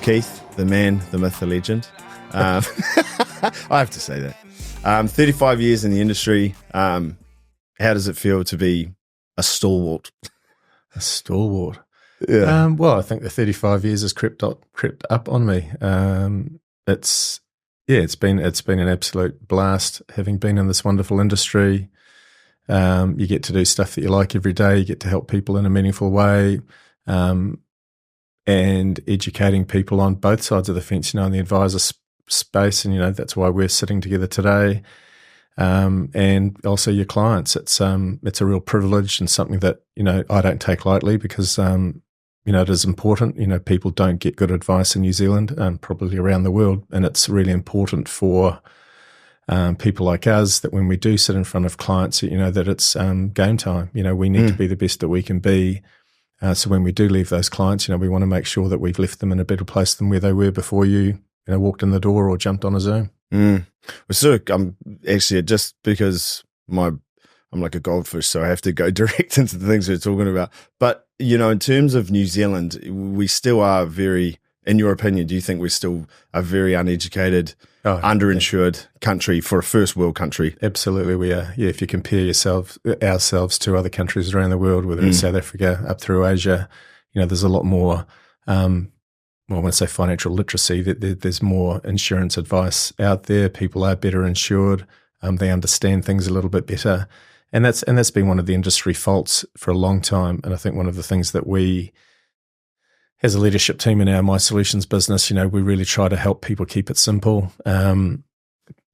Keith, the man, the myth, the legend. I have to say that. 35 years in the industry. How does it feel to be a stalwart? A stalwart. Yeah. Well, I think the 35 years has crept up on me. It's been an absolute blast having been in this wonderful industry. You get to do stuff that you like every day. You get to help people in a meaningful way, and educating people on both sides of the fence, in the advisor space. And, that's why we're sitting together today. And also your clients. It's a real privilege and something that, I don't take lightly because, it is important. People don't get good advice in New Zealand and probably around the world. And it's really important for people like us that when we do sit in front of clients, that it's game time. We need to be the best that we can be. So when we do leave those clients, we want to make sure that we've left them in a better place than where they were before you walked in the door or jumped on a Zoom. So I'm actually, just because I'm like a goldfish, so I have to go direct into the things we're talking about. But, in terms of New Zealand, we still are very, in your opinion, do you think we're still a very uneducated, underinsured country for a first world country? Absolutely we are. Yeah, if you compare ourselves to other countries around the world, whether it's South Africa, up through Asia, there's a lot more, when I say financial literacy, there's more insurance advice out there. People are better insured. They understand things a little bit better. And that's been one of the industry faults for a long time. And I think one of the things that we, as a leadership team in our My Solutions business, we really try to help people keep it simple,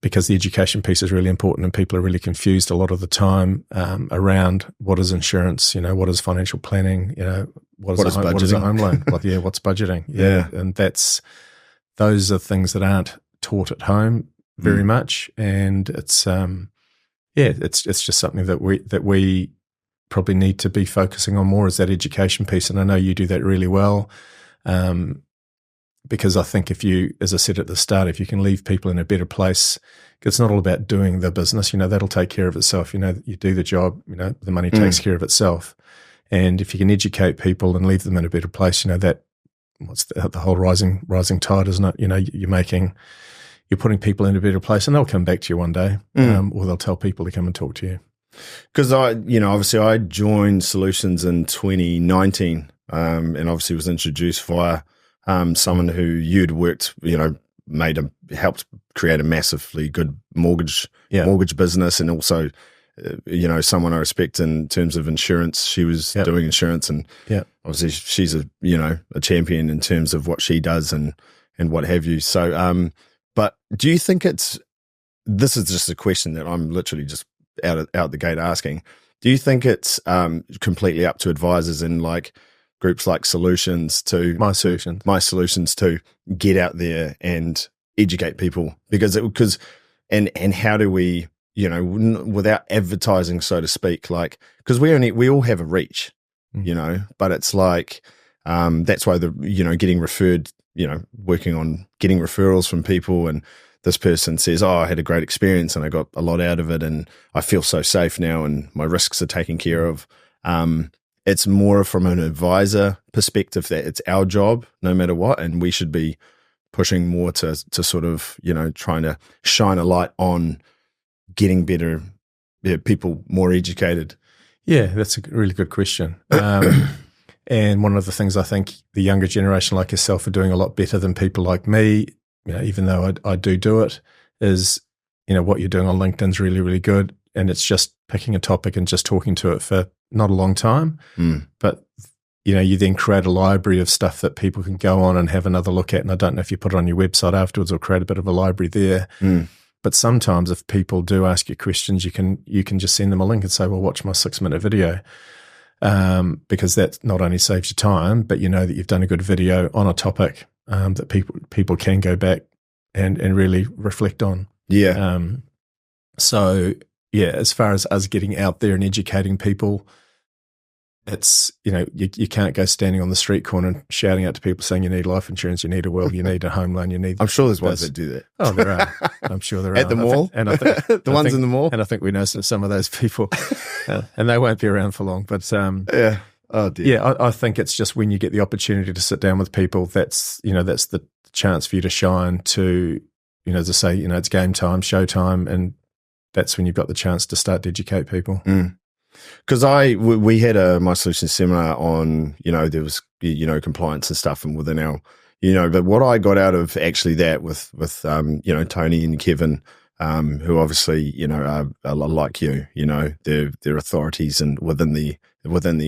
because the education piece is really important and people are really confused a lot of the time around what is insurance, what is financial planning, what is a home loan? What's budgeting? Yeah. And those are things that aren't taught at home very much. And it's just something that we probably need to be focusing on more, is that education piece. And I know you do that really well, because I think if you, as I said at the start, if you can leave people in a better place, it's not all about doing the business, that'll take care of itself. You do the job, the money takes care of itself. And if you can educate people and leave them in a better place, that what's the whole rising tide, isn't it? You're putting people in a better place, and they'll come back to you one day, or they'll tell people to come and talk to you. Because obviously I joined Solutions in 2019, and obviously was introduced via someone who you'd worked, helped create a massively good mortgage business, and also, someone I respect in terms of insurance. She was doing insurance, and obviously she's a champion in terms of what she does and what have you. So, but do you think this is just a question that I'm literally just out the gate asking, do you think it's completely up to advisors in like groups like Solutions to My Solutions to get out there and educate people? Because how do we, without advertising, so to speak, like, because we all have a reach, but it's like, that's why getting referred, working on getting referrals from people, and this person says, I had a great experience and I got a lot out of it and I feel so safe now and my risks are taken care of. It's more from an advisor perspective that it's our job no matter what, and we should be pushing more to sort of, trying to shine a light on getting better, people more educated. Yeah, that's a really good question. And one of the things I think the younger generation like yourself are doing a lot better than people like me, even though I do it, is, what you're doing on LinkedIn is really, really good. And it's just picking a topic and just talking to it for not a long time. But, you then create a library of stuff that people can go on and have another look at. And I don't know if you put it on your website afterwards or create a bit of a library there. But sometimes if people do ask you questions, you can just send them a link and say, well, watch my 6-minute video. Because that not only saves you time, but that you've done a good video on a topic that people can go back and really reflect on. Yeah. So as far as us getting out there and educating people, it's, you can't go standing on the street corner and shouting out to people saying you need life insurance, you need a will, you need a home loan, you need. I'm sure there's ones that do that. Oh, there are. I'm sure there are. At the mall? And I think the ones in the mall? And I think we know some of those people, and they won't be around for long. But Oh dear. Yeah, I think it's just when you get the opportunity to sit down with people, that's the chance for you to shine, to, as I say, it's game time, show time, and that's when you've got the chance to start to educate people. Because we had a My Solutions seminar on, there was, compliance and stuff, and within our, but what I got out of actually that with Tony and Kevin, who obviously, are like you, they're authorities and within the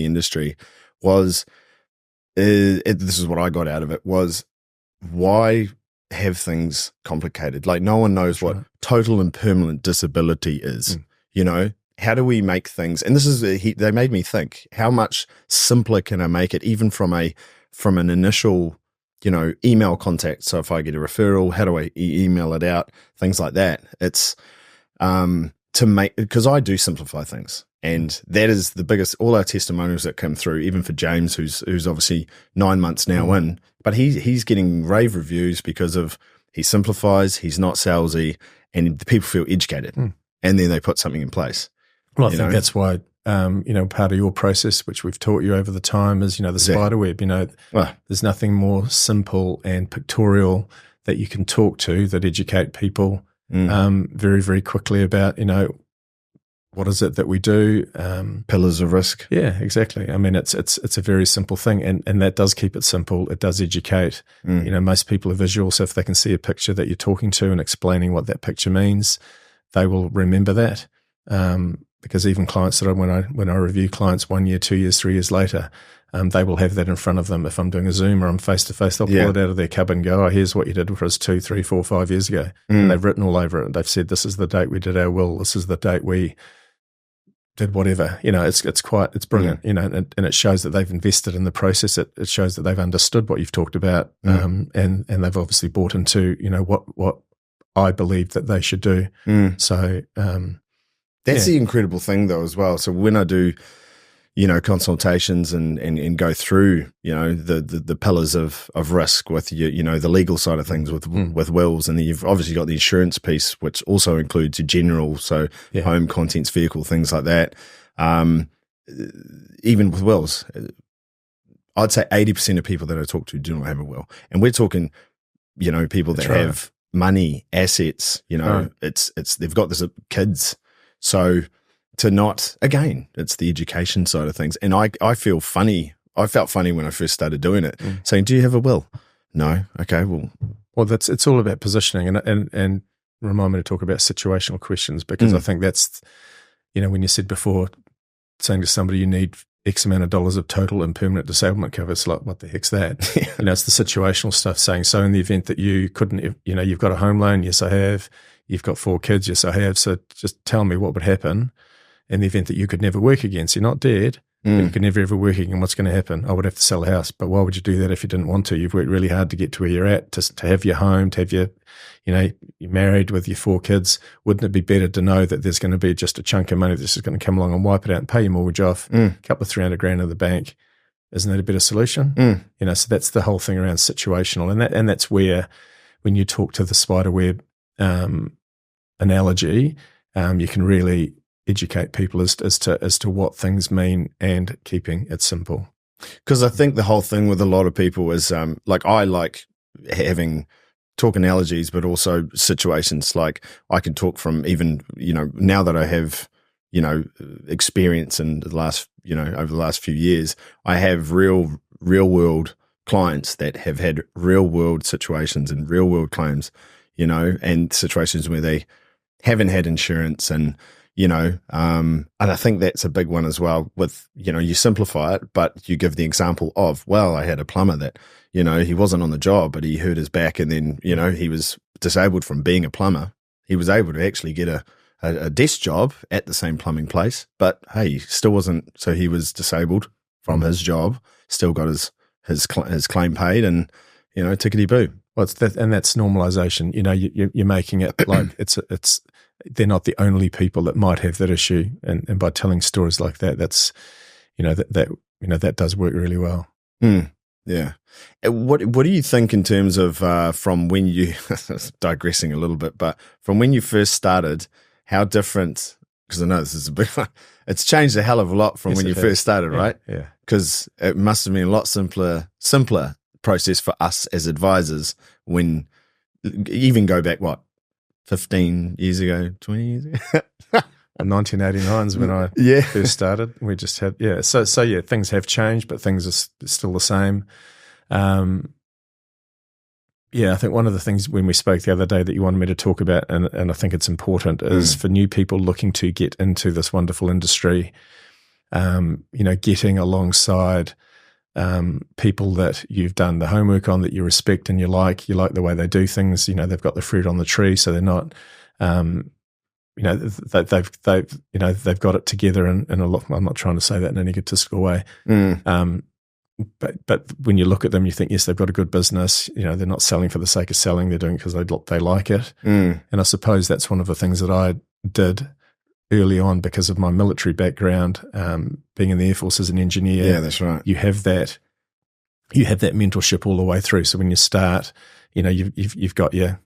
industry, was, this is what I got out of it, was why have things complicated? Like, no one knows what total and permanent disability is, How do we make things? And this is, they made me think, how much simpler can I make it, even from an initial, email contact? So if I get a referral, how do I email it out? Things like that. It's to make, because I do simplify things, and that is the biggest. All our testimonials that come through, even for James, who's obviously 9 months now in, but he's getting rave reviews because of he simplifies, he's not salesy, and the people feel educated, and then they put something in place. Well, I think that's why, part of your process, which we've taught you over the time, is, the spider web. There's nothing more simple and pictorial that you can talk to that educate people very, very quickly about, what is it that we do? Pillars of risk. Yeah, exactly. I mean, it's a very simple thing, and that does keep it simple. It does educate. Most people are visual, so if they can see a picture that you're talking to and explaining what that picture means, they will remember that. Because even clients that when I review clients 1 year, 2 years, 3 years later, they will have that in front of them. If I'm doing a Zoom or I'm face to face, they'll pull it out of their cupboard and go, "Oh, here's what you did for us 2, 3, 4, 5 years ago." And they've written all over it. They've said, "This is the date we did our will. This is the date we did whatever." It's brilliant. And it shows that they've invested in the process. It shows that they've understood what you've talked about, and they've obviously bought into what I believe that they should do. So. That's the incredible thing, though, as well. So when I do, consultations and go through, the pillars of risk with the legal side of things with wills, and then you've obviously got the insurance piece, which also includes your general, so home, contents, vehicle, things like that. Even with wills, I'd say 80% of people that I talk to do not have a will, and we're talking, people that have money, assets. It's they've got this kids. So to not, again, it's the education side of things. And I feel funny. I felt funny when I first started doing it, saying, "Do you have a will?" No. Okay, well, it's all about positioning, and remind me to talk about situational questions, because I think that's, when you said before, saying to somebody you need X amount of dollars of total and permanent disablement cover, it's like, what the heck's that? It's the situational stuff, saying, so in the event that you couldn't, you've got a home loan, yes I have. You've got 4 kids, yes I have. So just tell me what would happen in the event that you could never work again. So you're not dead, but you could never ever work again. What's going to happen? I would have to sell a house. But why would you do that if you didn't want to? You've worked really hard to get to where you're at, to have your home, to have your, you're married with your 4 kids. Wouldn't it be better to know that there's going to be just a chunk of money that's just going to come along and wipe it out and pay your mortgage off, a couple of $300,000 in the bank? Isn't that a better solution? So that's the whole thing around situational. And that's where, when you talk to the spider web analogy, you can really educate people as to what things mean, and keeping it simple. Because I think the whole thing with a lot of people is I like having talk analogies, but also situations. Like, I can talk from, even now that I have experience in the last over the last few years, I have real world clients that have had real world situations and real world claims, and situations where they haven't had insurance, and and I think that's a big one as well. With you simplify it, but you give the example of, well, I had a plumber that he wasn't on the job, but he hurt his back, and then he was disabled from being a plumber. He was able to actually get a desk job at the same plumbing place, but hey, he still wasn't. So he was disabled from his job, still got his claim paid, and tickety boo. Well, that's normalization. You're making it like it's they're not the only people that might have that issue, and by telling stories like that, that's that does work really well. Yeah. What do you think in terms of from when you digressing a little bit, but from when you first started, how different? because I know this is a big one. It's changed a hell of a lot from when you first started, right? Yeah. Because it must have been a lot simpler process for us as advisors when even go back, 15 years ago, 20 years ago? 1989 is when I first started. We just had, So things have changed, but things are still the same. I think one of the things when we spoke the other day that you wanted me to talk about, and I think it's important, is for new people looking to get into this wonderful industry, getting alongside people that you've done the homework on, that you respect and you like the way they do things. They've got the fruit on the tree, so they're not, they've got it together in a lot. I'm not trying to say that in an egotistical way. But when you look at them, you think, yes, they've got a good business. They're not selling for the sake of selling. They're doing it because they like it. And I suppose that's one of the things that I did early on because of my military background, being in the Air Force as an engineer. Yeah, that's right. You have that mentorship all the way through. So when you start, you've got your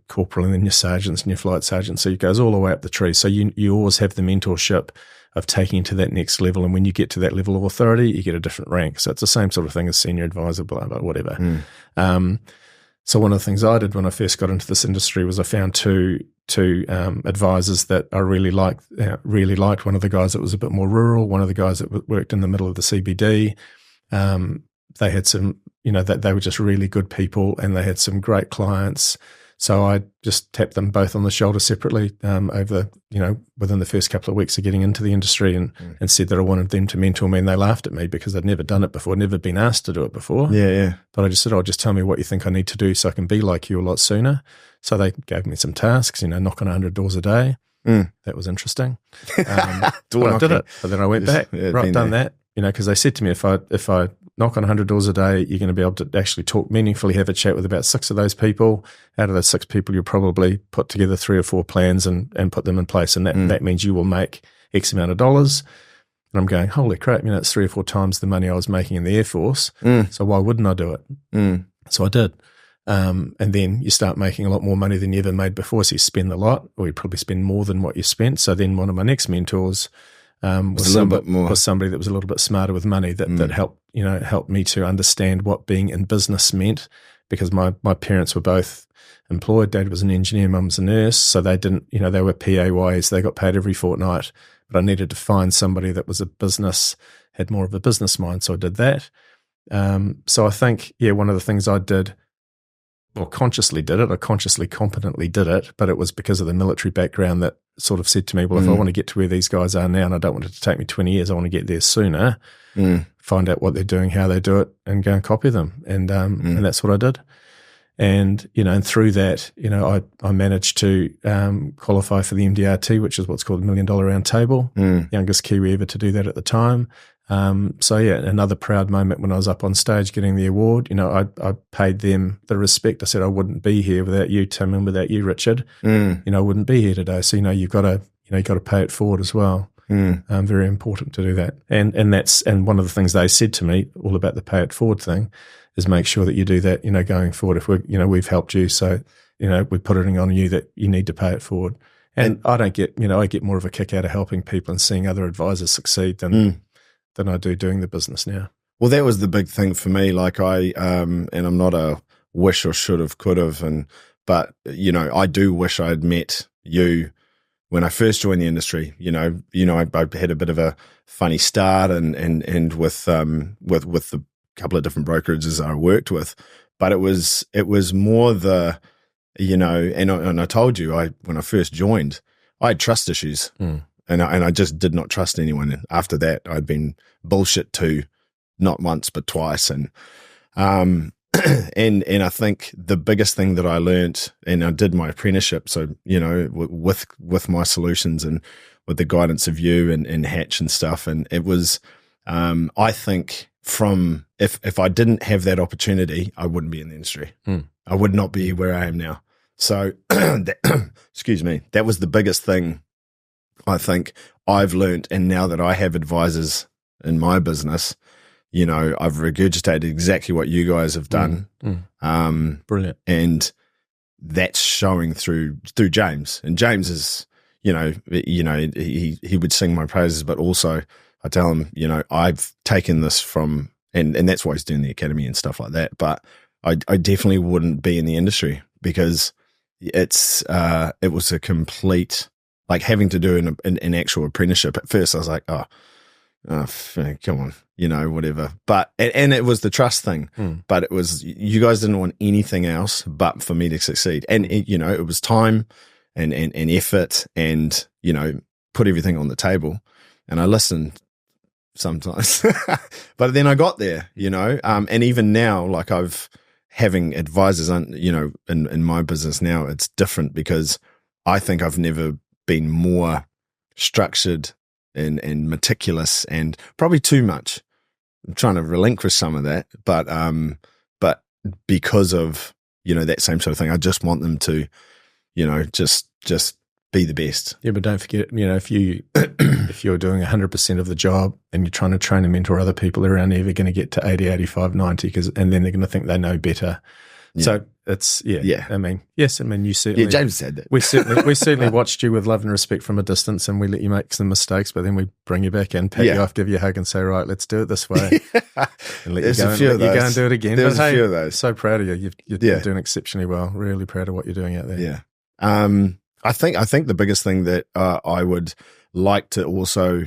corporal and then your sergeants and your flight sergeants. So it goes all the way up the tree. So you always have the mentorship of taking to that next level. And when you get to that level of authority, you get a different rank. So it's the same sort of thing as senior advisor, blah, blah, whatever. So one of the things I did when I first got into this industry was I found two advisors that I really liked. One of the guys that was a bit more rural, one of the guys that worked in the middle of the CBD. They had some, they were just really good people, and they had some great clients. So I just tapped them both on the shoulder separately over, within the first couple of weeks of getting into the industry, and said that I wanted them to mentor me. And they laughed at me because I'd never done it before, never been asked to do it before. Yeah. But I just said, just tell me what you think I need to do so I can be like you a lot sooner. So they gave me some tasks, knock on 100 doors a day. That was interesting. But I did it. But then I went back, done that, because they said to me, if I knock on 100 doors a day, you're going to be able to actually talk meaningfully, have a chat with about 6 of those people. Out of those 6 people, you'll probably put together 3 or 4 plans and put them in place. And that means you will make X amount of dollars. And I'm going, holy crap, it's 3 or 4 times the money I was making in the Air Force. So why wouldn't I do it? So I did. And then you start making a lot more money than you ever made before. So you spend a lot, or you probably spend more than what you spent. So then one of my next mentors was somebody that was a little bit smarter with money that helped me to understand what being in business meant, because my parents were both employed. Dad was an engineer, mum was a nurse, so they didn't, they were PAYs, they got paid every fortnight, but I needed to find somebody that was had more of a business mind, so I did that. So I think, one of the things I did, or consciously did it, I consciously, competently did it, but it was because of the military background that sort of said to me, well, if I want to get to where these guys are now, and I don't want it to take me 20 years, I want to get there sooner, find out what they're doing, how they do it, and go and copy them. And that's what I did. And, and through that, I managed to qualify for the MDRT, which is what's called the $1 Million Round Table, youngest Kiwi ever to do that at the time. Another proud moment when I was up on stage getting the award. I paid them the respect. I said, I wouldn't be here without you, Tim, and without you, Richard. I wouldn't be here today. So, you've got to pay it forward as well. Very important to do that. And one of the things they said to me all about the pay it forward thing is make sure that you do that, going forward. If we've helped you, so, we're putting on you that you need to pay it forward. And I don't get, I get more of a kick out of helping people and seeing other advisors succeed than I do doing the business now. Well, that was the big thing for me. Like and I'm not a wish or should have, could have, but I do wish I had met you when I first joined the industry. I had a bit of a funny start and with the couple of different brokerages I worked with, but it was more the, and I told you, when I first joined, I had trust issues. And I just did not trust anyone. And after that, I'd been bullshit to, not once but twice. And and I think the biggest thing that I learned, and I did my apprenticeship, so with my solutions and with the guidance of you and Hatch and stuff, and it was, I think if I didn't have that opportunity, I wouldn't be in the industry. I would not be where I am now. So, excuse me, that was the biggest thing I think I've learned. And now that I have advisors in my business, I've regurgitated exactly what you guys have done. Brilliant. And that's showing through James. And James is, he would sing my praises, but also I tell him, I've taken this from, and that's why he's doing the academy and stuff like that. But I definitely wouldn't be in the industry because it was a complete, like having to do an actual apprenticeship. At first I was like, oh, come on, whatever. But, and it was the trust thing, but it was, you guys didn't want anything else but for me to succeed. And, it was time and effort and, put everything on the table. And I listened sometimes, but then I got there, and even now, like having advisors on, in my business now, it's different because I think I've never been more structured and meticulous, and probably too much. I'm trying to relinquish some of that, but because of, that same sort of thing, I just want them to, just be the best. Yeah, but don't forget, if you're doing 100% of the job and you're trying to train and mentor other people, they're only ever going to get to 80, 85, 90, and then they're going to think they know better. Yeah. So it's, I mean, you certainly. Yeah, James said that. We certainly watched you with love and respect from a distance, and we let you make some mistakes, but then we bring you back in, pat you off, give you a hug, and say, right, let's do it this way. And let you go and do it again. There's a few of those. So proud of you. You're doing exceptionally well. Really proud of what you're doing out there. Yeah. I think the biggest thing that I would like to also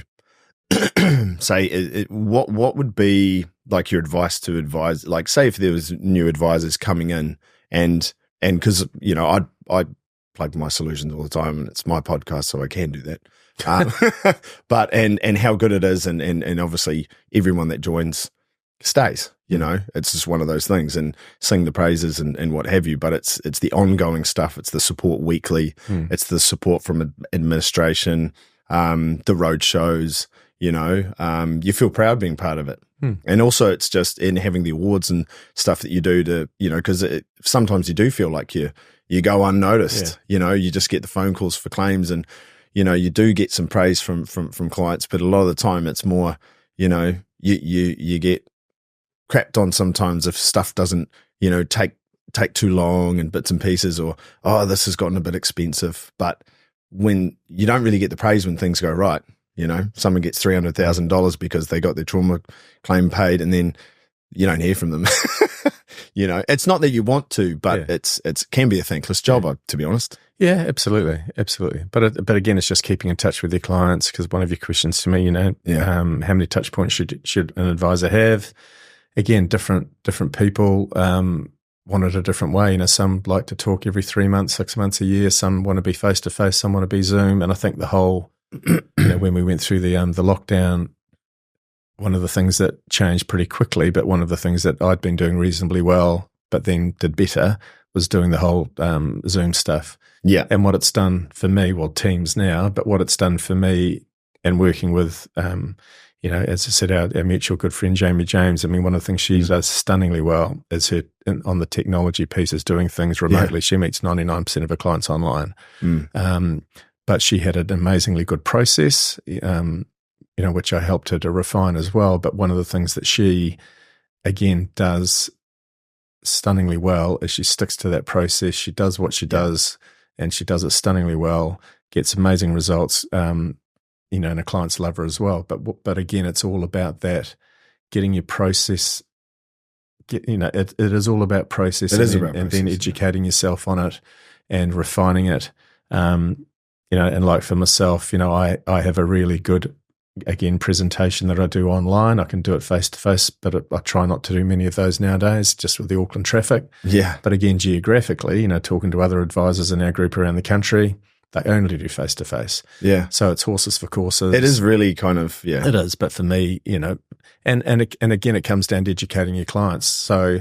say, what would be like your advice to advise, like say if there was new advisors coming in and because, I plug my solutions all the time and it's my podcast, so I can do that. But, and how good it is. And obviously everyone that joins stays, it's just one of those things, and sing the praises and what have you. But it's the ongoing stuff. It's the support weekly. It's the support from administration, the road shows, you feel proud being part of it. And also it's just in having the awards and stuff that you do to, because sometimes you do feel like you go unnoticed, you just get the phone calls for claims and, you do get some praise from clients, but a lot of the time it's more, you get crapped on sometimes if stuff doesn't, take too long and bits and pieces, or, oh, this has gotten a bit expensive. But when you don't really get the praise when things go right, someone gets $300,000 because they got their trauma claim paid, and then you don't hear from them. It's not that you want to, but it can be a thankless job, to be honest. Yeah, absolutely. But again, it's just keeping in touch with your clients, because one of your questions to me, how many touch points should an advisor have? Again, different people want it a different way. Some like to talk every 3 months, 6 months, a year. Some want to be face to face. Some want to be Zoom. And I think the whole, when we went through the lockdown, one of the things that changed pretty quickly, but one of the things that I'd been doing reasonably well, but then did better, was doing the whole Zoom stuff. Yeah. And what it's done for me, well, Teams now, but what it's done for me and working with, as I said, our mutual good friend, Jamie James, I mean, one of the things she does stunningly well is her, on the technology piece, is doing things remotely. Yeah. She meets 99% of her clients online. But she had an amazingly good process, which I helped her to refine as well. But one of the things that she, again, does stunningly well is she sticks to that process. She does what she does, and she does it stunningly well, gets amazing results, and her clients love her as well. But again, it's all about that, getting your process, it is all about process. It is about and process, then educating yourself on it and refining it. And like for myself, I have a really good, again, presentation that I do online. I can do it face to face, but I try not to do many of those nowadays, just with the Auckland traffic. Yeah. But again, geographically, talking to other advisors in our group around the country, they only do face to face. Yeah. So it's horses for courses. It is really kind of, It is. But for me, and again, it comes down to educating your clients. So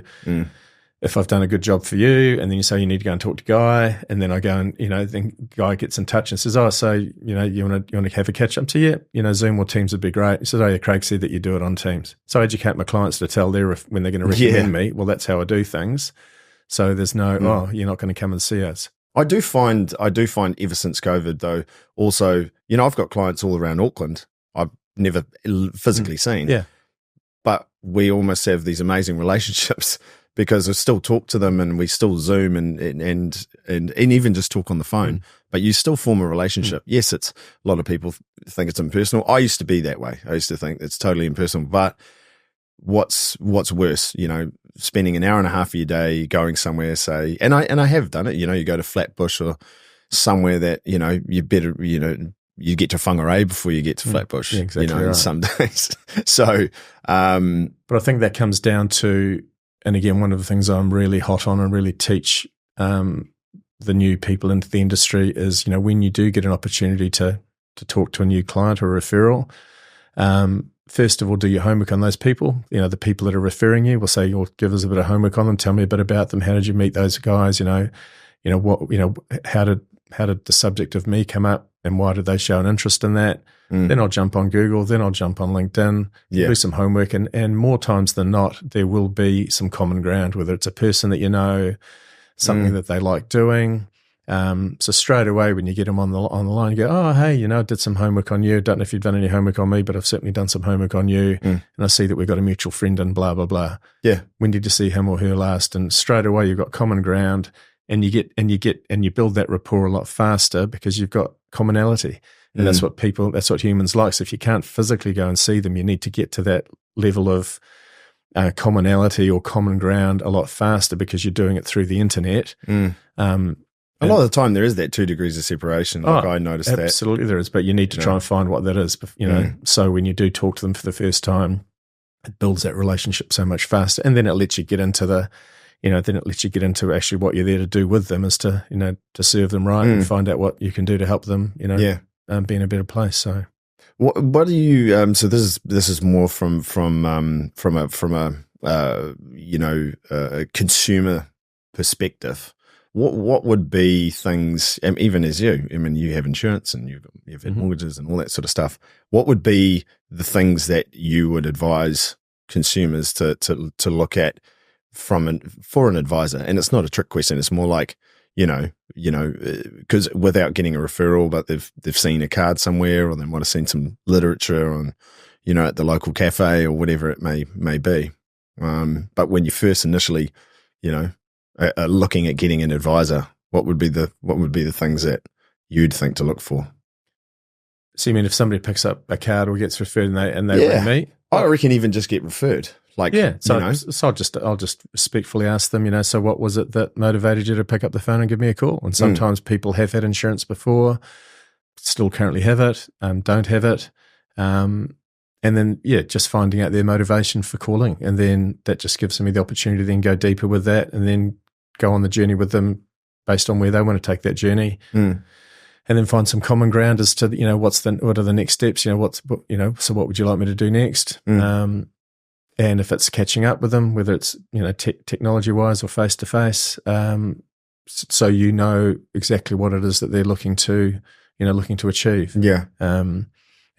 if I've done a good job for you, and then you say you need to go and talk to Guy, and then I go and, then Guy gets in touch and says, oh, so, you want to have a catch up? So yeah, Zoom or Teams would be great. He says, oh yeah, Craig said that you do it on Teams. So I educate my clients to tell when they're going to recommend me, well, that's how I do things. So there's no, you're not going to come and see us. I do find ever since COVID though, also, I've got clients all around Auckland I've never physically seen. Yeah. But we almost have these amazing relationships because I still talk to them and we still Zoom and even just talk on the phone, but you still form a relationship. Yes, it's a lot of people think it's impersonal. I used to be that way. I used to think it's totally impersonal, but what's worse, spending an hour and a half of your day going somewhere, say, and I have done it, you go to Flatbush or somewhere that, you better, you get to Whangarei before you get to Flatbush, exactly right. Some days. So, but I think that comes down to, and again, one of the things I'm really hot on and really teach the new people into the industry is, when you do get an opportunity to talk to a new client or a referral, first of all, do your homework on those people. The people that are referring you will say, "You'll give us a bit of homework on them. Tell me a bit about them. How did you meet those guys? How did the subject of me come up, and why did they show an interest in that?" Then I'll jump on Google. Then I'll jump on LinkedIn. Do some homework, and more times than not, there will be some common ground. Whether it's a person that something that they like doing. So straight away, when you get them on the line, you go, "Oh, hey, I did some homework on you. Don't know if you've done any homework on me, but I've certainly done some homework on you. And I see that we've got a mutual friend and blah, blah, blah. Yeah. When did you see him or her last?" And straight away, you've got common ground, and you build that rapport a lot faster because you've got commonality. And that's what humans like. So if you can't physically go and see them, you need to get to that level of commonality or common ground a lot faster because you're doing it through the internet. A lot of the time there is that 2 degrees of separation. I noticed that. Absolutely there is, but you need to try and find what that is. So when you do talk to them for the first time, it builds that relationship so much faster. And then it lets you get into actually what you're there to do with them is to serve them right and find out what you can do to help them, be in a better place. So what do you, so this is more from a consumer perspective. What would be things, even as you have insurance and you've had mortgages and all that sort of stuff. What would be the things that you would advise consumers to look at for an advisor? And it's not a trick question. It's more like, because without getting a referral, but they've seen a card somewhere, or they might have seen some literature on, at the local cafe or whatever it may be. But when you first initially, looking at getting an advisor, what would be the things that you'd think to look for? So you mean if somebody picks up a card or gets referred and they ring me? I reckon even just get referred. So I'll just respectfully ask them, so what was it that motivated you to pick up the phone and give me a call? And sometimes people have had insurance before, still currently have it, don't have it. And then, just finding out their motivation for calling. And then that just gives me the opportunity to then go deeper with that and then go on the journey with them based on where they want to take that journey. And then find some common ground as to, what are the next steps? So what would you like me to do next? And if it's catching up with them, whether it's, technology wise or face to face, so exactly what it is that they're looking to achieve. Yeah. And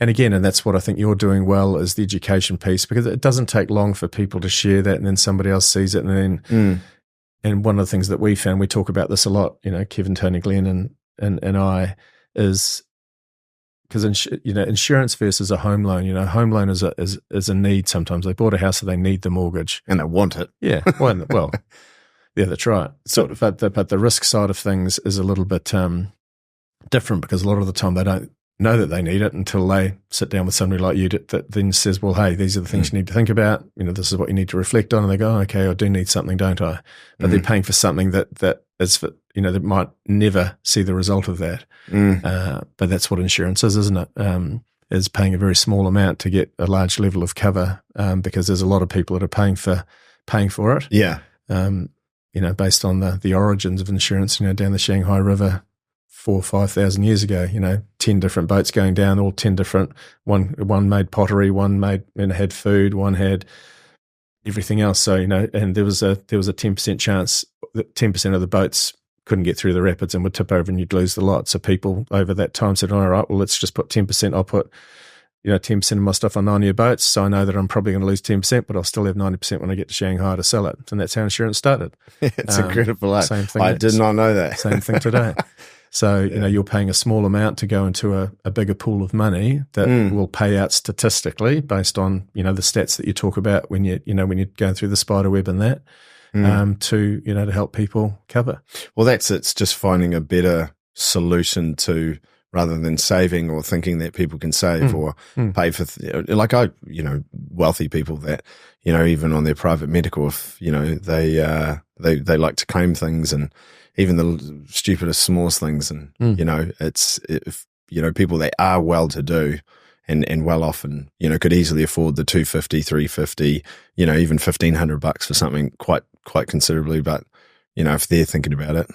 that's what I think you're doing well is the education piece, because it doesn't take long for people to share that and then somebody else sees it. And then, and one of the things that we found, we talk about this a lot, Kevin, Tony, Glenn and I, is because, insurance versus a home loan, home loan is a need sometimes. They bought a house so they need the mortgage. And they want it. Yeah. Well, yeah, that's right. Sort of. But the risk side of things is a little bit different, because a lot of the time they don't know that they need it until they sit down with somebody like you that then says, well, hey, these are the things you need to think about. This is what you need to reflect on. And they go, oh, okay, I do need something, don't I? But they're paying for something that is for, that might never see the result of that. But that's what insurance is, isn't it? Is paying a very small amount to get a large level of cover, because there's a lot of people that are paying for it. Yeah. Based on the origins of insurance, down the Shanghai River 4,000 or 5,000 years ago, 10 different boats going down, all 10 different, one made pottery, one had food, one had everything else. So, and there was a 10% chance that 10% of the boats couldn't get through the rapids and would tip over and you'd lose the lot. So people over that time said, all right, well, let's just put 10%. I'll put, 10% of my stuff on 9 of your boats. So I know that I'm probably going to lose 10%, but I'll still have 90% when I get to Shanghai to sell it. And that's how insurance started. It's incredible. Same thing. I did not know that. Same thing today. So, you're paying a small amount to go into a bigger pool of money that will pay out statistically based on, the stats that you talk about when you're going through the spider web and that. to help people cover. Well, it's just finding a better solution to, rather than saving or thinking that people can save or pay for, wealthy people that, even on their private medical, if, they like to claim things, and even the stupidest, smallest things. And, people that are well to do and well off and, could easily afford the $250, $350, even $1,500 for something quite considerably. But, if they're thinking about it,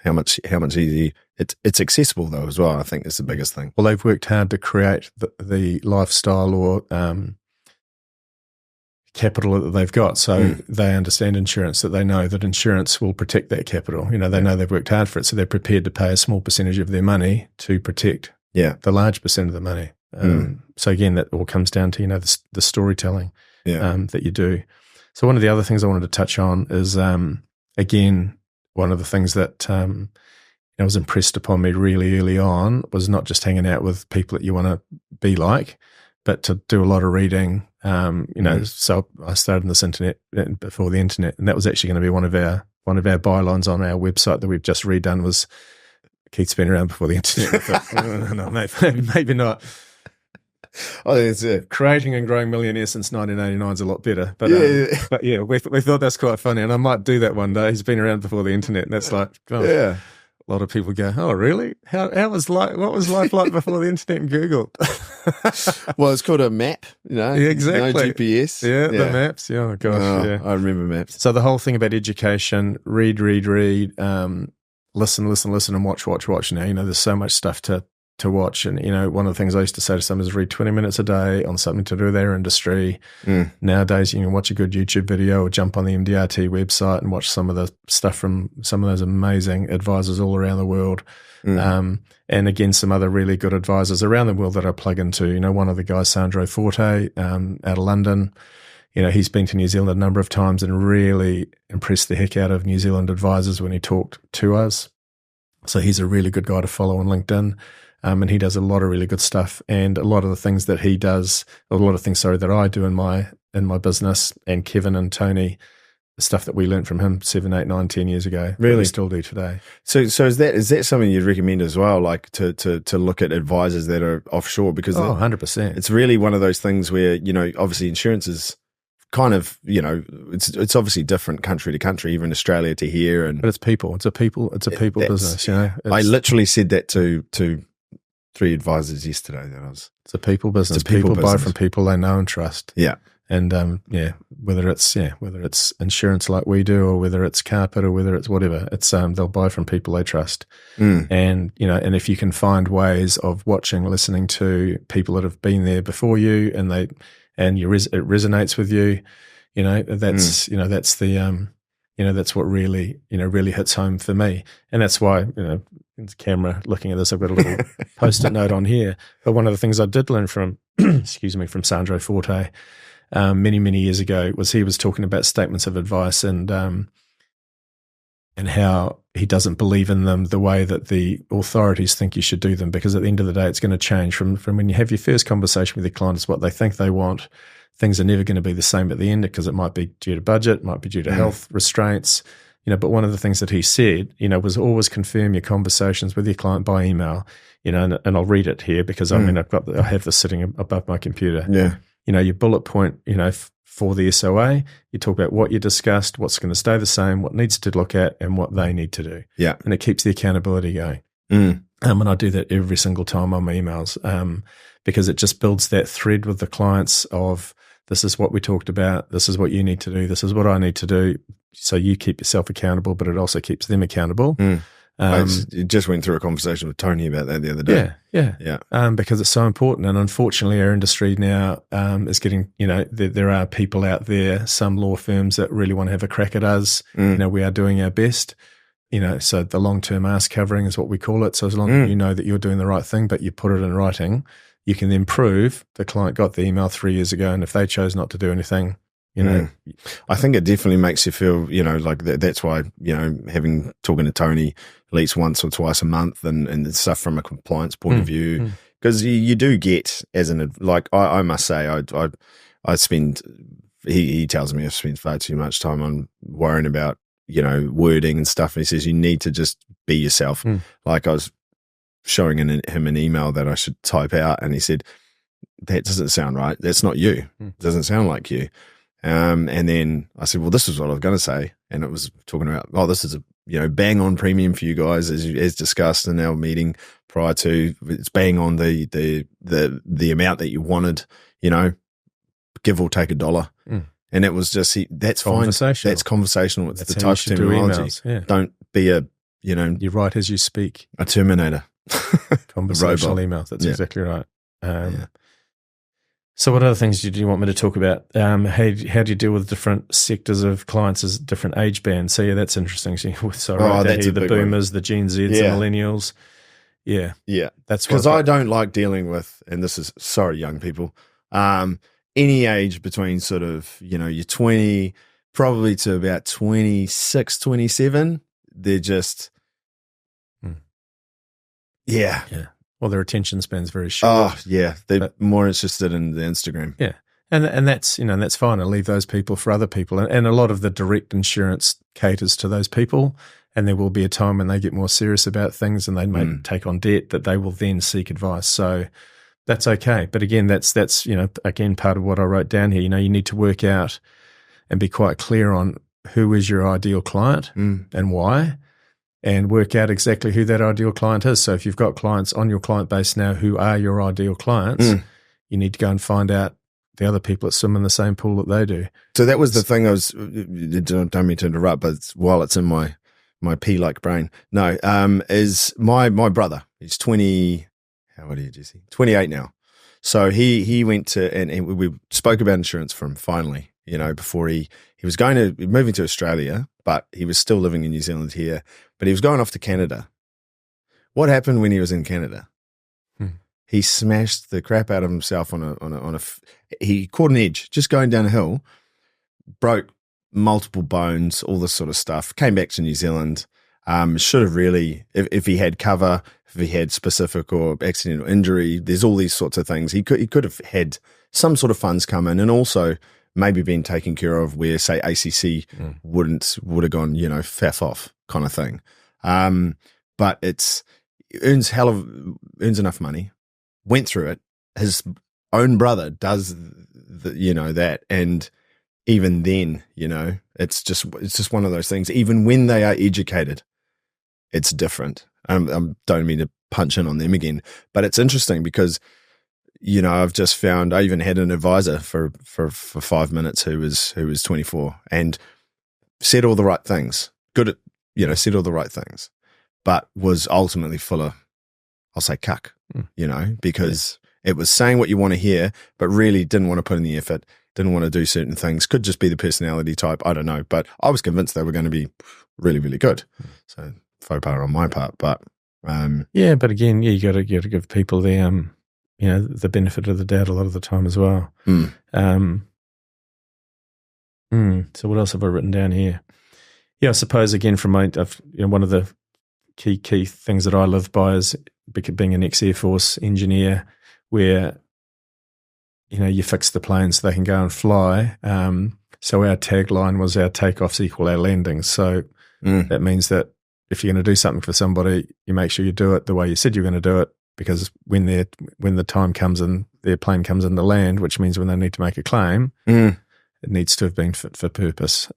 how much easier it's accessible though as well. I think is the biggest thing. Well, they've worked hard to create the lifestyle or capital that they've got. So they understand insurance, that they know that insurance will protect that capital. They know they've worked hard for it. So they're prepared to pay a small percentage of their money to protect the large percent of the money. So again, that all comes down to, the storytelling that you do. So one of the other things I wanted to touch on is, again, one of the things that was impressed upon me really early on was not just hanging out with people that you want to be like, but to do a lot of reading. So I started in this internet before the internet, and that was actually going to be one of our bylines on our website that we've just redone was Keith's been around before the internet. I thought, no, maybe not. I think it's it. Creating and growing millionaires since 1989 is a lot lot better. But we thought that's quite funny, and I might do that one day. He's been around before the internet, and that's like, a lot of people go, "Oh, really? What was life like before the internet and Google?" Well, it's called a map, exactly. No GPS. The maps. Yeah, oh gosh, I remember maps. So the whole thing about education: read, listen, and watch. Now, there's so much stuff to watch. And, one of the things I used to say to some is read 20 minutes a day on something to do with their industry. Nowadays, you can watch a good YouTube video or jump on the MDRT website and watch some of the stuff from some of those amazing advisors all around the world. And again, some other really good advisors around the world that I plug into. One of the guys, Sandro Forte, out of London, he's been to New Zealand a number of times and really impressed the heck out of New Zealand advisors when he talked to us. So he's a really good guy to follow on LinkedIn. And he does a lot of really good stuff, and a lot of the things that he does, that I do in my business, and Kevin and Tony, the stuff that we learned from him 7, 8, 9, 10 years ago, really we still do today. So is that something you'd recommend as well, like to look at advisors that are offshore? Because 100%. It's really one of those things where, obviously insurance is kind of, it's obviously different country to country, even Australia to here. But it's people. It's a people business. I literally said that to 3 advisors yesterday. It's a people business. People buy from people they know and trust. Yeah. And whether it's insurance like we do, or whether it's carpet, or whether it's whatever, it's they'll buy from people they trust. And and if you can find ways of watching, listening to people that have been there before you, and it resonates with you, that's what really hits home for me. And that's why, the camera looking at this, I've got a little post-it note on here. But one of the things I did learn from, from Sandro Forte many, many years ago was he was talking about statements of advice and how he doesn't believe in them the way that the authorities think you should do them, because at the end of the day, it's going to change from when you have your first conversation with your client. It's what they think they want. Things are never going to be the same at the end, because it might be due to budget, might be due to health restraints, but one of the things that he said, was always confirm your conversations with your client by email, and I'll read it here because I have this sitting above my computer. Yeah. Your bullet point, for the SOA, you talk about what you discussed, what's going to stay the same, what needs to look at, and what they need to do. Yeah. And it keeps the accountability going. And I do that every single time on my emails, because it just builds that thread with the clients of, this is what we talked about, this is what you need to do, this is what I need to do. So you keep yourself accountable, but it also keeps them accountable. I just went through a conversation with Tony about that the other day. Yeah. Because it's so important. And unfortunately, our industry now is getting, there are people out there, some law firms that really want to have a crack at us. We are doing our best. So the long-term ask covering is what we call it. So as long as you know that you're doing the right thing, but you put it in writing, you can then prove the client got the email 3 years ago, and if they chose not to do anything, I think it definitely makes you feel, like that's why, talking to Tony at least once or twice a month and stuff from a compliance point of view, because you do get, I must say, I spend he tells me I've spent far too much time on worrying about, wording and stuff. And he says, you need to just be yourself. Like I was showing him an email that I should type out, and he said, that doesn't sound right. That's not you. It doesn't sound like you. And then I said, well, this is what I was going to say. And it was talking about, this is a, bang on premium for you guys, as discussed in our meeting prior to. It's bang on the amount that you wanted, give or take $1. And it was just, that's fine. That's conversational. It's the type of terminology. Yeah. Don't be a, you write as you speak. A Terminator. Conversational email. That's exactly right. So what other things do you want me to talk about? How do you deal with different sectors of clients as different age bands? So that's interesting. So the boomers, the Gen Zs, the millennials. Yeah. Yeah. That's because I don't like dealing with, and this is, sorry, young people, any age between sort of, you're 20, probably to about 26, 27. They're just, yeah. Well, their attention span's very short. Oh, yeah. They're more interested in the Instagram. Yeah. And that's, that's fine. I leave those people for other people. And a lot of the direct insurance caters to those people. And there will be a time when they get more serious about things and they may take on debt that they will then seek advice. So that's okay. But again, that's again, part of what I wrote down here. You need to work out and be quite clear on who is your ideal client and why, and work out exactly who that ideal client is. So if you've got clients on your client base now who are your ideal clients, you need to go and find out the other people that swim in the same pool that they do. So that was the thing don't mean to interrupt, but while it's in my pea-like brain, is my brother. He's 20, how old are you, Jesse? 28 now. So he went to, and we spoke about insurance for him finally, before he was moving to Australia, but he was still living in New Zealand here, but he was going off to Canada. What happened when he was in Canada? He smashed the crap out of himself he caught an edge just going down a hill, broke multiple bones, all this sort of stuff, came back to New Zealand. Should have really, if he had cover, if he had specific or accidental injury, there's all these sorts of things. He could have had some sort of funds come in, and also maybe been taken care of where, say, ACC would have gone, faff off kind of thing. But earns enough money, went through it. His own brother does that, and even then, it's just one of those things. Even when they are educated, it's different. I don't mean to punch in on them again, but it's interesting because, I've just found, I even had an advisor for 5 minutes who was 24 and said all the right things, good at, said all the right things, but was ultimately full of, I'll say cuck, because it was saying what you want to hear, but really didn't want to put in the effort, didn't want to do certain things. Could just be the personality type. I don't know, but I was convinced they were going to be really, really good. So faux pas on my part, but but again, you got to give people the benefit of the doubt a lot of the time as well. So what else have I written down here? Yeah, I suppose again from one of the key things that I live by is being an ex-Air Force engineer, where you fix the planes so they can go and fly. So our tagline was our takeoffs equal our landings. So that means that if you're going to do something for somebody, you make sure you do it the way you said you're going to do it, because when the time comes and their plane comes in to land, which means when they need to make a claim, it needs to have been fit for purpose.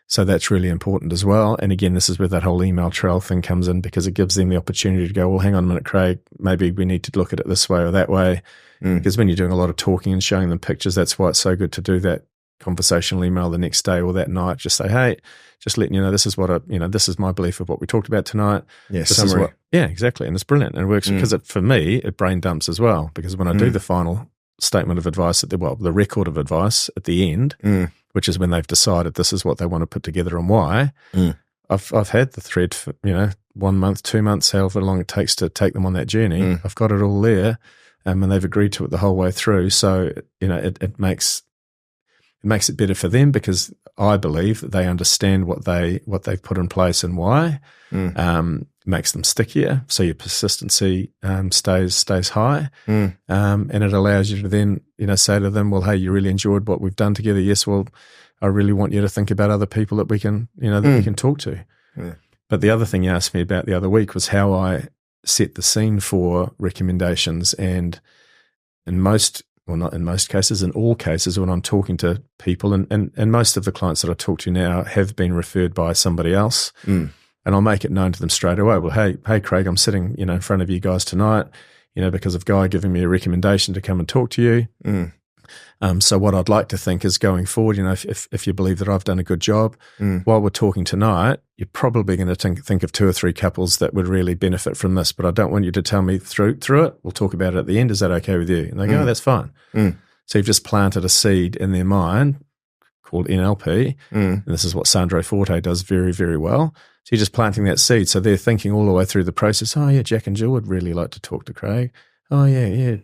So that's really important as well. And again, this is where that whole email trail thing comes in, because it gives them the opportunity to go, well, hang on a minute, Craig, maybe we need to look at it this way or that way. Because when you're doing a lot of talking and showing them pictures, that's why it's so good to do that conversational email the next day or that night. Just say, hey, just letting you know, this is what this is my belief of what we talked about tonight. Yeah, summary. Exactly. And it's brilliant. And it works because for me, it brain dumps as well, because when I do the final statement of advice the record of advice at the end, which is when they've decided this is what they want to put together and why, I've had the thread for 1 month, 2 months, however long it takes to take them on that journey. I've got it all there, and they've agreed to it the whole way through. So it makes it better for them because I believe that they understand what they've put in place and why. Makes them stickier, so your persistency stays high, and it allows you to then say to them, well, hey, you really enjoyed what we've done together. Yes, well, I really want you to think about other people that we can we can talk to. Yeah. But the other thing you asked me about the other week was how I set the scene for recommendations, and not in most cases, in all cases, when I'm talking to people, and most of the clients that I talk to now have been referred by somebody else. And I'll make it known to them straight away. Well, hey, Craig, I'm sitting, in front of you guys tonight, because of Guy giving me a recommendation to come and talk to you. So what I'd like to think is going forward, if you believe that I've done a good job, while we're talking tonight, you're probably going to think of 2 or 3 couples that would really benefit from this, but I don't want you to tell me through it. We'll talk about it at the end. Is that okay with you? And they go, oh, that's fine. So you've just planted a seed in their mind called NLP, and this is what Sandro Forte does very, very well. So you're just planting that seed. So they're thinking all the way through the process, oh, yeah, Jack and Jill would really like to talk to Craig. Oh, yeah.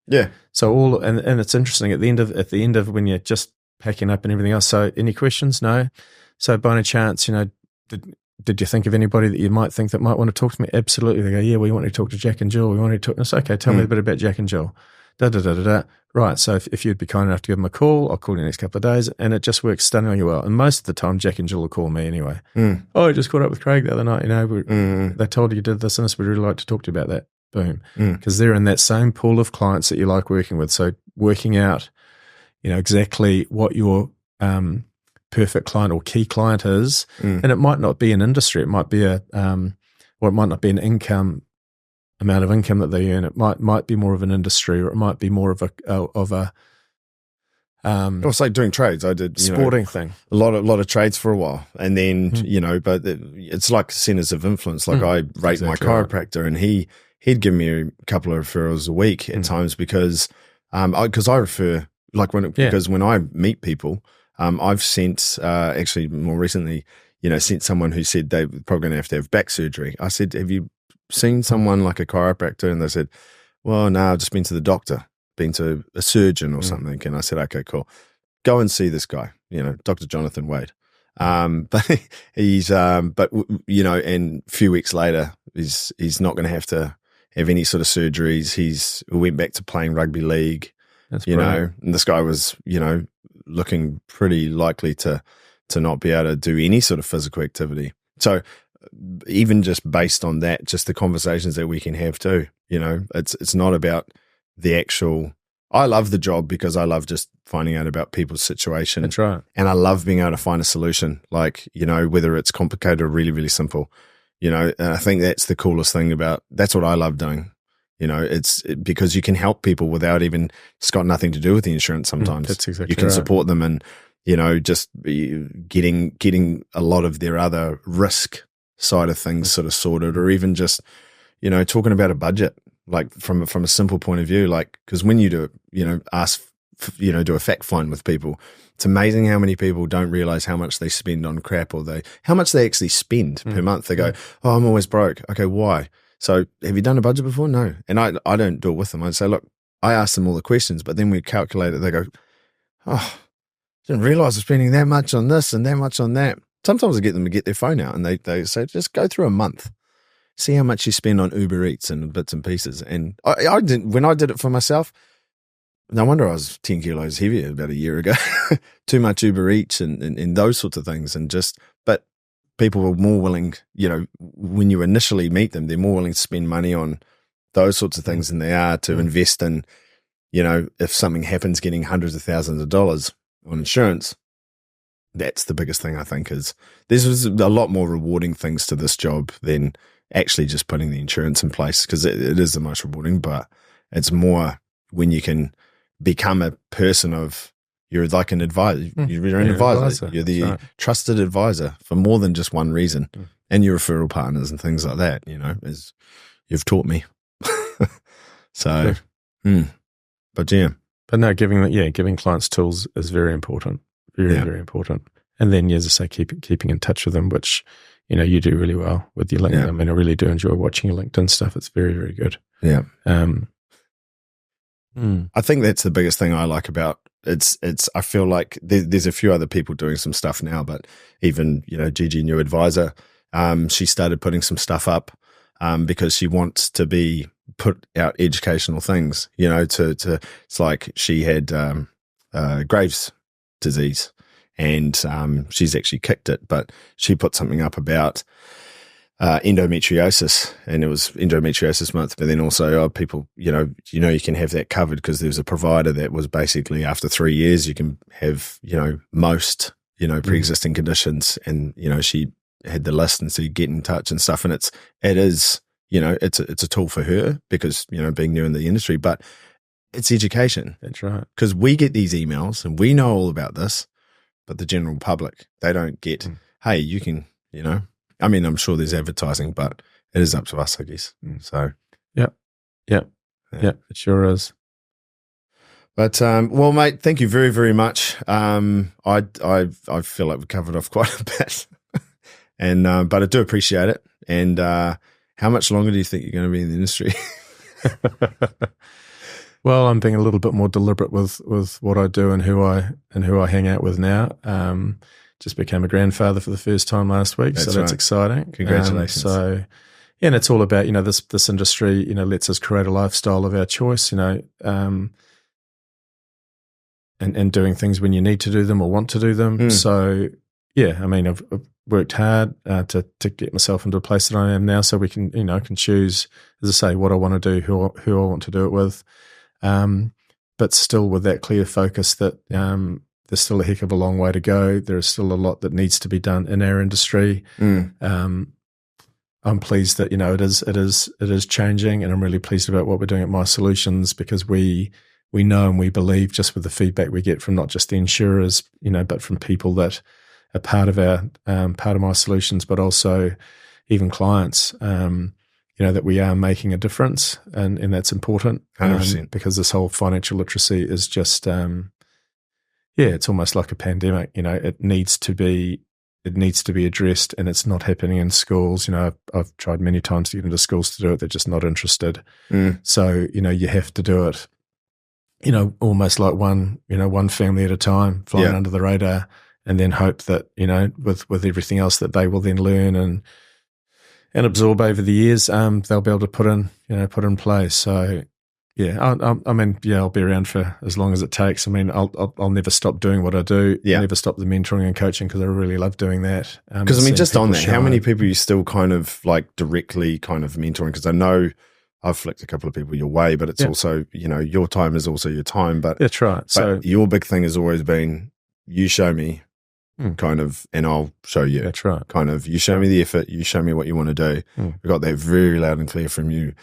Yeah. So and it's interesting at the end of when you're just packing up and everything else. So any questions? No. So by any chance, did you think of anybody that you might think that might want to talk to me? Absolutely. They go, yeah, we want to talk to Jack and Jill. We want to talk. It's okay. Tell me a bit about Jack and Jill. Right. So if you'd be kind enough to give them a call, I'll call you the next couple of days, and it just works stunningly well. And most of the time, Jack and Jill will call me anyway. Oh, I just caught up with Craig the other night. They told you did this and this. We'd really like to talk to you about that. Boom. Because they're in that same pool of clients that you like working with. So working out, exactly what your perfect client or key client is, and it might not be an industry. It might be it might not be an amount of income that they earn. It might be more of an industry, or it might be more of a it's like doing trades. I did sporting thing. A lot of trades for a while, and then but it's like centers of influence. Like I rate my chiropractor, and he'd give me a couple of referrals a week at times because I refer because when I meet people, I've sent actually more recently, sent someone who said they were probably going to have back surgery. I said, have you seen someone like a chiropractor? And they said, well, no, I've just been to the doctor, been to a surgeon or something. And I said, okay, cool. Go and see this guy, Dr. Jonathan Wade. But he's, and a few weeks later, he's not going to have any sort of surgeries. We went back to playing rugby league, That's brilliant. And this guy was, looking pretty likely to not be able to do any sort of physical activity. So even just based on that, just the conversations that we can have too, it's not about the actual. I love the job because I love just finding out about people's situation. That's right. And I love being able to find a solution, like, whether it's complicated or really, really simple, and I think that's the coolest thing that's what I love doing. It's because you can help people without even, it's got nothing to do with the insurance sometimes. That's exactly you can right. support them and, just getting a lot of their other risk side of things sort of sorted, or even just, talking about a budget, like from a simple point of view, like, because when you do, do a fact find with people, it's amazing how many people don't realize how much they spend on crap, or how much they actually spend per month. They go, oh, I'm always broke. Okay, why? So have you done a budget before? No. And I don't do it with them. I'd say, look, I ask them all the questions, but then we calculate it. They go, oh, didn't realize I'm spending that much on this and that much on that. Sometimes I get them to get their phone out and they say, just go through a month. See how much you spend on Uber Eats and bits and pieces. And I didn't, when I did it for myself, no wonder I was 10 kilos heavier about a year ago. Too much Uber Eats and those sorts of things. But people were more willing, when you initially meet them, they're more willing to spend money on those sorts of things than they are to invest in, if something happens, getting hundreds of thousands of dollars on insurance. That's the biggest thing, I think, is there's a lot more rewarding things to this job than actually just putting the insurance in place, because it is the most rewarding, but it's more when you can become a person of, you're like an advisor, you're an advisor. You're the trusted advisor for more than just one reason. And your referral partners and things like that, as you've taught me. So, but yeah. But no, giving clients tools is very important. Very important. And then, as I say, keeping in touch with them, which, you do really well with your LinkedIn. I mean, I really do enjoy watching your LinkedIn stuff. It's very, very good. Yeah. I think that's the biggest thing I like about it's. I feel like there's a few other people doing some stuff now, but even Gigi, new advisor, she started putting some stuff up because she wants to put out educational things. It's like she had Graves' disease, and she's actually kicked it, but she put something up about endometriosis, and it was endometriosis month, but then also people you can have that covered because there's a provider that was basically after 3 years you can have most pre-existing conditions, and she had the list, and so you get in touch and stuff, and it is it's a tool for her because being new in the industry, but it's education. That's right, because we get these emails and we know all about this, but the general public, they don't get hey, you can I mean, I'm sure there's advertising, but it is up to us, I guess. So, yeah, it sure is. But well, mate, thank you very, very much. I feel like we covered off quite a bit, and but I do appreciate it. And how much longer do you think you're going to be in the industry? Well, I'm being a little bit more deliberate with what I do and who I hang out with now. Just became a grandfather for the first time last week, so that's exciting. Congratulations. And it's all about this industry lets us create a lifestyle of our choice, and doing things when you need to do them or want to do them. So yeah, I mean I've worked hard to get myself into a place that I am now, so we can can choose, as I say, what I want to do, who I want to do it with, but still with that clear focus that there's still a heck of a long way to go. There is still a lot that needs to be done in our industry. I'm pleased that it is changing, and I'm really pleased about what we're doing at My Solutions, because we know and we believe, just with the feedback we get from not just the insurers, but from people that are part of My Solutions, but also even clients, that we are making a difference, and that's important. 100%. Because this whole financial literacy is just it's almost like a pandemic. It needs to be addressed, and it's not happening in schools. I've tried many times to get into schools to do it. They're just not interested. So, you have to do it, almost like one family at a time, flying under the radar, and then hope that, with everything else that they will then learn and absorb over the years, they'll be able to put in place. So, yeah, I mean, I'll be around for as long as it takes. I mean, I'll never stop doing what I do. Yeah. Never stop the mentoring and coaching, because I really love doing that. Because I mean, just on that, how many people are you still kind of like directly kind of mentoring? Because I know I've flicked a couple of people your way, but it's also, your time is also your time. But that's right. So your big thing has always been, you show me kind of, and I'll show you. That's right. Kind of, you show me the effort, you show me what you want to do. We got that very loud and clear from you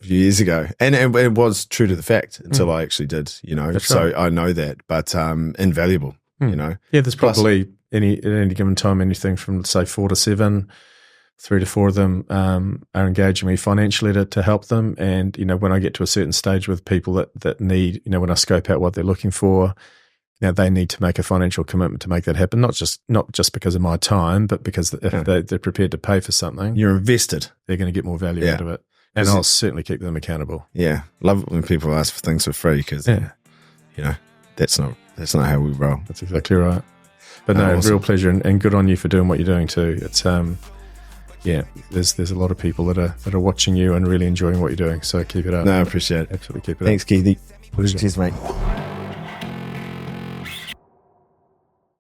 a few years ago, and it was true to the fact until I actually did, That's so right. I know that, but invaluable, Yeah, there's probably at any given time anything from, say, 4 to 7, 3 to 4 of them are engaging me financially to help them. And when I get to a certain stage with people that need, when I scope out what they're looking for, they need to make a financial commitment to make that happen. Not just because of my time, but because if they're prepared to pay for something, you're invested. They're going to get more value out of it. And I'll certainly keep them accountable. Yeah, love it when people ask for things for free, because that's not how we roll. That's exactly right. But no, awesome. Real pleasure, and good on you for doing what you're doing too. It's there's a lot of people that are watching you and really enjoying what you're doing. So keep it up. No, I appreciate it. Absolutely keep it Thanks, up. Keithy. Pleasure. Cheers, mate.